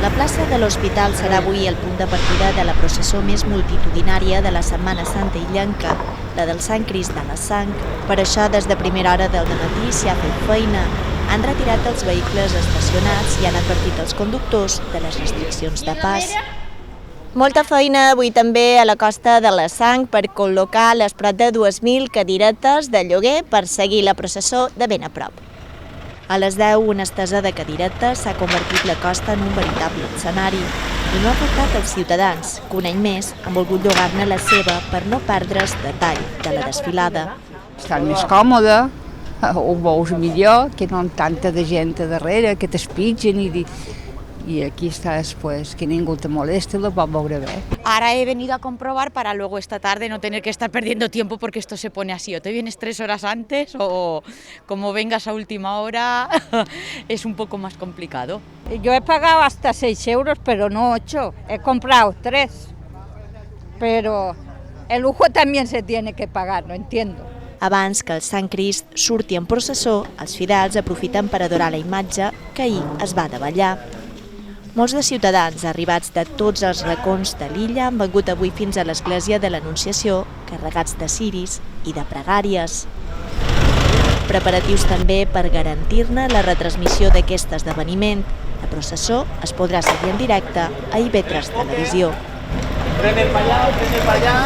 La plaça de l'Hospital serà avui el punt de partida de la processó més multitudinària de la Setmana Santa illenca, la del Sant Crist de la Sang. Per això, des de primera hora del dematí s'hi ha fet feina. Han retirat els vehicles estacionats i han advertit els conductors de les restriccions de pas. Molta feina avui també a la Costa de la Sang per col·locar les prop de 2.000 cadiretes de lloguer per seguir la processó de ben a prop. A les 10, una estesa de cadiretes s'ha convertit la costa en un veritable escenari i no ha afectat els ciutadans, que un any més han volgut llogar-ne la seva per no perdre's detall de la desfilada. Estàs més còmode, ho veus millor, que no amb tanta de gent a darrere, que t'espitgen y aquí estás, pues, que ningú te moleste, lo vas a veure bé. Ahora he venido a comprobar para luego esta tarde no tener que estar perdiendo tiempo porque esto se pone así, o te vienes 3 horas antes o como vengas a última hora es un poco más complicado. Yo he pagado hasta 6 euros, pero no 8, he comprado 3, pero el lujo también se tiene que pagar, no entiendo. Abans que el Sant Crist surti en processó, els fidels aprofiten per adorar la imatge que ahir es va davallar. Molts de ciutadans arribats de tots els racons de l'illa han vengut avui fins a l'església de l'Anunciació, carregats de ciris i de pregàries. Preparatius també per garantir-ne la retransmissió d'aquest esdeveniment. La processó es podrà seguir en directe a IB3 Televisió. Prenen per allà, prenen per allà.